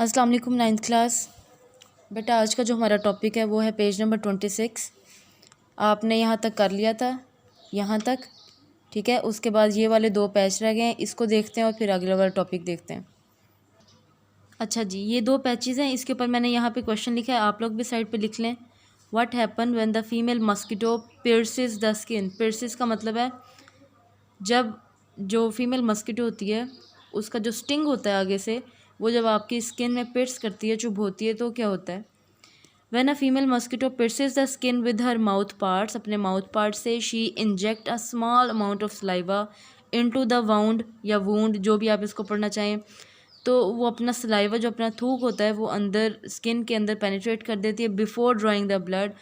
अस्सलाम वालेकुम 9th class. बेटा आज का जो हमारा टॉपिक है वो है पेज नंबर 26। आपने यहाँ तक कर लिया था, यहाँ तक, ठीक है। उसके बाद ये वाले 2 पैच रह गए हैं, इसको देखते हैं और फिर अगला वाला टॉपिक देखते हैं। अच्छा जी, ये 2 पैचेस हैं, इसके ऊपर मैंने यहाँ पे क्वेश्चन लिखा है, आप लोग भी साइड पे लिख लें। What happen when the female mosquito pierces the skin. Pierces का मतलब है जब जो फीमेल मस्किटो होती है उसका जो स्टिंग होता है आगे से, वो जब आपकी स्किन में पिट्स करती है, चुभ होती है, तो क्या होता है। When a female mosquito pierces the skin with her mouth parts, अपने माउथ पार्ट से, she inject a small amount of saliva into the wound या वूंड, जो भी आप इसको पढ़ना चाहें। तो वो अपना सलाइवा, जो अपना थूक होता है, वो अंदर स्किन के अंदर पेनिट्रेट कर देती है बिफोर ड्राइंग द ब्लड।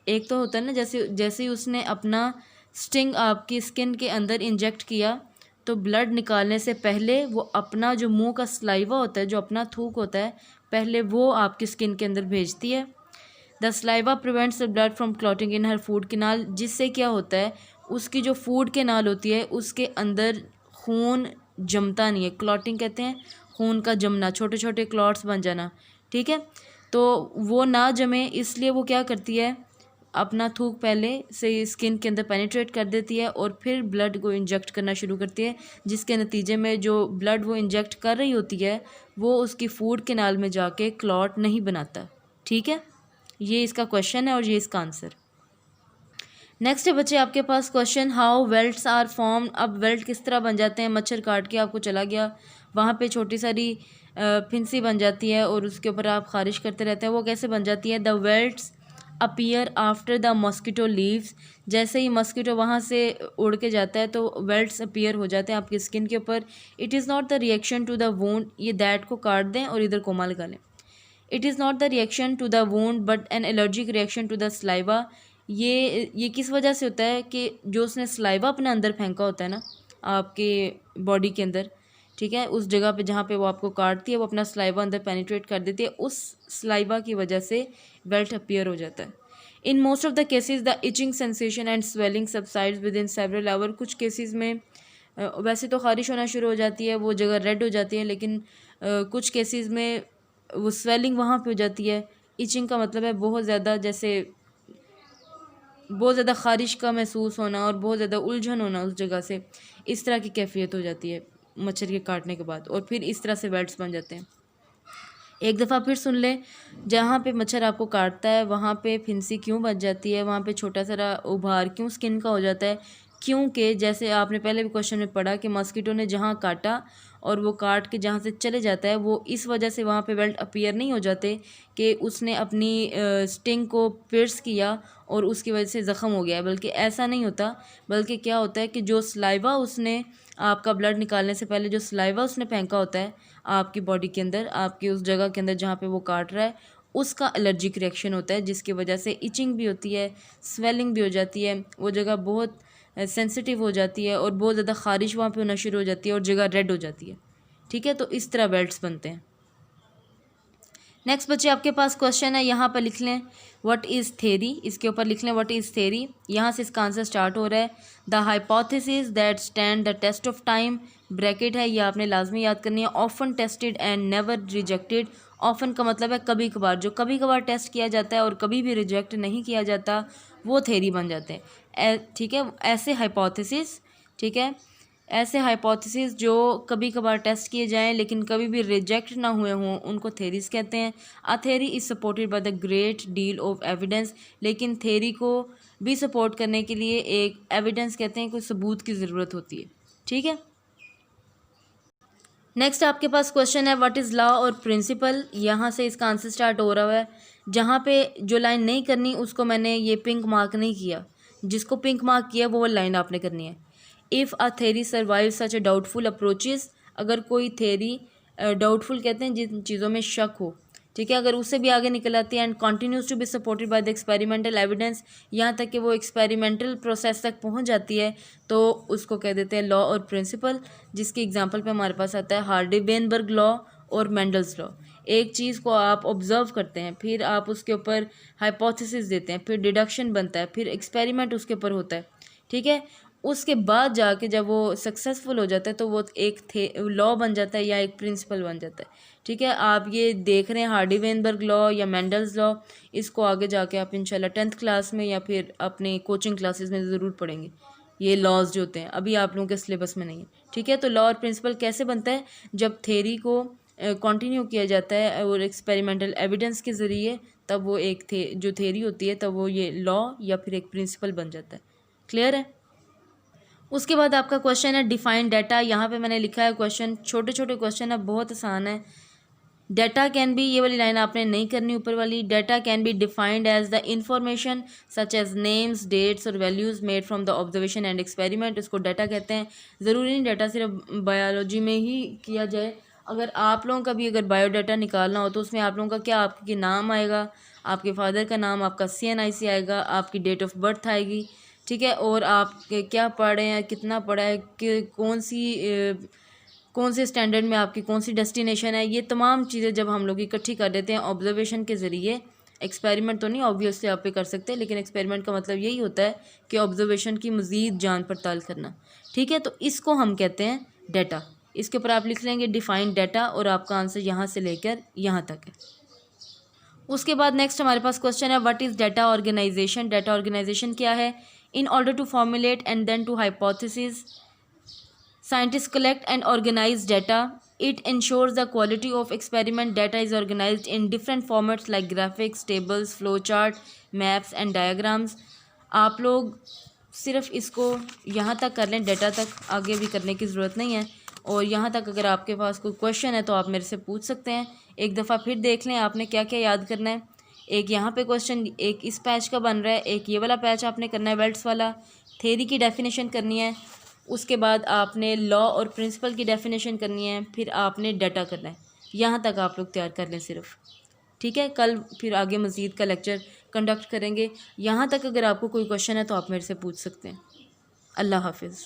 एक तो होता है ना, जैसे जैसे ही उसने अपना स्टिंग आपकी स्किन के अंदर इंजेक्ट किया, तो ब्लड निकालने से पहले वो अपना जो मुंह का सलाइवा होता है, जो अपना थूक होता है, पहले वो आपकी स्किन के अंदर भेजती है। The saliva prevents the blood from clotting in her food canal, जिससे क्या होता है, उसकी जो फूड कैनाल होती है उसके अंदर खून जमता नहीं है। क्लॉटिंग कहते हैं खून का जमना, छोटे छोटे क्लॉट्स बन जाना, ठीक है। तो वो ना जमे, इसलिए वो क्या करती है, अपना थूक पहले से स्किन के अंदर पेनिट्रेट कर देती है और फिर ब्लड को इंजेक्ट करना शुरू करती है, जिसके नतीजे में जो ब्लड वो इंजेक्ट कर रही होती है वो उसकी फूड कैनाल में जाके क्लॉट नहीं बनाता, ठीक है। ये इसका क्वेश्चन है और ये इसका आंसर। नेक्स्ट है बच्चे आपके पास क्वेश्चन, हाउ वेल्ट्स आर फॉर्म। अब वेल्ट किस तरह बन जाते हैं। मच्छर काट के आपको चला गया, वहाँ पे छोटी सारी फिंसी बन जाती है और उसके ऊपर आप खारिश करते रहते हैं, वो कैसे बन जाती है। The welts appear after the mosquito leaves, जैसे ही मॉस्किटो वहाँ से उड़ के जाता है तो वेल्ट्स अपीयर हो जाते हैं आपकी स्किन के ऊपर। It is not the reaction to the wound, ये दैट को काट दें और इधर कोमा लगा लें। It is not the reaction to the wound but an allergic reaction to the saliva. ये किस वजह से होता है कि जो उसने सलाइवा अपने अंदर फेंका होता है ना आपके बॉडी के अंदर, ठीक है, उस जगह पे जहाँ पे वो आपको काटती है, वो अपना सलाइवा अंदर पेनिट्रेट कर देती है, उस सलाइवा की वजह से वेल्ट अपीयर हो जाता है। In most of the cases the itching sensation and swelling subsides within several hour. कुछ केसेस में वैसे तो खारिश होना शुरू हो जाती है, वो जगह रेड हो जाती है, लेकिन कुछ केसेस में वो स्वेलिंग वहाँ पे हो जाती है। इचिंग का मतलब है बहुत ज़्यादा, जैसे बहुत ज़्यादा ख़ारिश का महसूस होना और बहुत ज़्यादा उलझन होना उस जगह से, इस तरह की कैफियत हो जाती है मच्छर के काटने के बाद, और फिर इस तरह से वेल्ट्स बन जाते हैं। एक दफ़ा फिर सुन लें, जहाँ पे मच्छर आपको काटता है वहाँ पे फिंसी क्यों बच जाती है, वहाँ पे छोटा सा उभार क्यों स्किन का हो जाता है, क्योंकि जैसे आपने पहले भी क्वेश्चन में पढ़ा कि मॉस्किटो ने जहाँ काटा और वो काट के जहाँ से चले जाता है, वो इस वजह से वहाँ पे वेल्ट अपीयर नहीं हो जाते कि उसने अपनी स्टिंग को पियर्स किया और उसकी वजह से ज़ख़म हो गया है, बल्कि ऐसा नहीं होता। बल्कि क्या होता है कि जो सलाइवा उसने आपका ब्लड निकालने से पहले जो सलाइवा उसने फेंका होता है आपकी बॉडी के अंदर, आपकी उस जगह के अंदर जहाँ पे वो काट रहा है, उसका एलर्जिक रिएक्शन होता है, जिसकी वजह से इचिंग भी होती है, स्वेलिंग भी हो जाती है, वो जगह बहुत सेंसिटिव हो जाती है और बहुत ज़्यादा ख़ारिश वहाँ पे होना शुरू हो जाती है और जगह रेड हो जाती है, ठीक है। तो इस तरह वेल्ट्स बनते हैं। नेक्स्ट बच्चे आपके पास क्वेश्चन है, यहाँ पर लिख लें व्हाट इज़ थेरी, इसके ऊपर लिख लें व्हाट इज़ थेरी। यहाँ से इसका आंसर स्टार्ट हो रहा है, the hypothesis that stand the test of time, bracket है, ये आपने लाजमी याद करनी है। Often tested and never rejected. Often का मतलब है कभी कभार, जो कभी कभार टेस्ट किया जाता है और कभी भी रिजेक्ट नहीं किया जाता, वो थेरी बन जाते हैं, ठीक है। ऐसे हाइपोथेसिस, ठीक है, ऐसे हाइपोथेसिस जो कभी कभार टेस्ट किए जाएं लेकिन कभी भी रिजेक्ट ना हुए हों, उनको थेरीज कहते हैं। अ theory is supported by the great deal of evidence, लेकिन थेरी को भी सपोर्ट करने के लिए एक एविडेंस कहते हैं, कोई सबूत की ज़रूरत होती है, ठीक है। नेक्स्ट आपके पास क्वेश्चन है व्हाट इज़ लॉ और प्रिंसिपल। यहाँ से इसका आंसर स्टार्ट हो रहा है, जहाँ पे जो लाइन नहीं करनी उसको मैंने ये पिंक मार्क नहीं किया, जिसको पिंक मार्क किया वो लाइन आपने करनी है। If a theory survive such A doubtful approaches, अगर कोई थेरी डाउटफुल कहते हैं जिन चीज़ों में शक हो, ठीक है, अगर उससे भी आगे निकल आती है, and continues to be supported by the experimental evidence, यहाँ तक कि वो एक्सपेरिमेंटल प्रोसेस तक पहुँच जाती है, तो उसको कह देते हैं लॉ और प्रिंसिपल। जिसकी एग्जांपल पे हमारे पास आता है हार्डी-वेनबर्ग लॉ और मेंडल्स लॉ। एक चीज़ को आप ऑब्जर्व करते हैं, फिर आप उसके ऊपर हाइपोथेसिस देते हैं, फिर डिडक्शन बनता है, फिर एक्सपेरिमेंट उसके ऊपर होता है, ठीक है। उसके बाद जाके जब वो सक्सेसफुल हो जाता है तो वो एक लॉ बन जाता है या एक प्रिंसिपल बन जाता है। ठीक है, आप ये देख रहे हैं हार्डी वेनबर्ग लॉ या मेंडल्स लॉ, इसको आगे जाके आप इंशाल्लाह 10th क्लास में या फिर अपने कोचिंग क्लासेस में ज़रूर पढ़ेंगे। ये लॉज जो होते हैं अभी आप लोगों के सिलेबस में नहीं है। ठीक है, तो लॉ और प्रिंसिपल कैसे बनता है, जब थेरी को कंटिन्यू किया जाता है और एक्सपेरिमेंटल एविडेंस के ज़रिए, तब वो एक जो थेरी होती है तब वो ये लॉ या फिर एक प्रिंसिपल बन जाता है। क्लियर है। उसके बाद आपका क्वेश्चन है डिफाइन डाटा। यहाँ पे मैंने लिखा है क्वेश्चन, छोटे छोटे क्वेश्चन है, बहुत आसान है। डाटा कैन बी, ये वाली लाइन आपने नहीं करनी ऊपर वाली, data can be defined as the information such as names, dates और values made from the observation and experiment. इसको डाटा कहते हैं। ज़रूरी नहीं डाटा सिर्फ बायोलॉजी में ही किया जाए। अगर आप लोगों का भी अगर बायोडाटा निकालना हो तो उसमें आप लोगों का क्या, आपके नाम आएगा, आपके फादर का नाम, आपका CNIC आएगा, आपकी डेट ऑफ बर्थ आएगी। ठीक है, और आप क्या पढ़ रहे हैं, कितना पढ़ा है, कि कौन से स्टैंडर्ड में आपकी कौन सी डेस्टिनेशन है, ये तमाम चीज़ें जब हम लोग इकट्ठी कर देते हैं ऑब्जर्वेशन के ज़रिए। एक्सपेरिमेंट तो नहीं ऑब्वियसली आप पे कर सकते, लेकिन एक्सपेरिमेंट का मतलब यही होता है कि ऑब्जर्वेशन की मज़ीद जान पड़ताल करना। ठीक है, तो इसको हम कहते हैं डाटा। इसके ऊपर आप लिख लेंगे डिफाइंड डाटा और आपका आंसर यहाँ से लेकर यहाँ तक है। उसके बाद नेक्स्ट हमारे पास क्वेश्चन है what is data organisation. Data organisation क्या है। In order to formulate and then to hypothesis scientists collect and organize data. It ensures the quality of experiment. Data is organized in different formats like graphics, tables, flowchart, maps and diagrams. आप लोग सिर्फ इसको यहाँ तक कर लें, data तक आगे भी करने की ज़रूरत नहीं है। और यहाँ तक अगर आपके पास कोई क्वेश्चन है तो आप मेरे से पूछ सकते हैं। एक दफ़ा फिर देख लें आपने क्या क्या याद करना है। एक यहाँ पे क्वेश्चन, एक इस पैच का बन रहा है, एक ये वाला पैच आपने करना है वेल्ट्स वाला, थेरी की डेफिनेशन करनी है, उसके बाद आपने लॉ और प्रिंसिपल की डेफिनेशन करनी है, फिर आपने डाटा करना है। यहाँ तक आप लोग तैयार कर लें सिर्फ। ठीक है, कल फिर आगे मज़ीद का लेक्चर कंडक्ट करेंगे। यहाँ तक अगर आपको कोई क्वेश्चन है तो आप मेरे से पूछ सकते हैं। अल्लाह हाफिज़।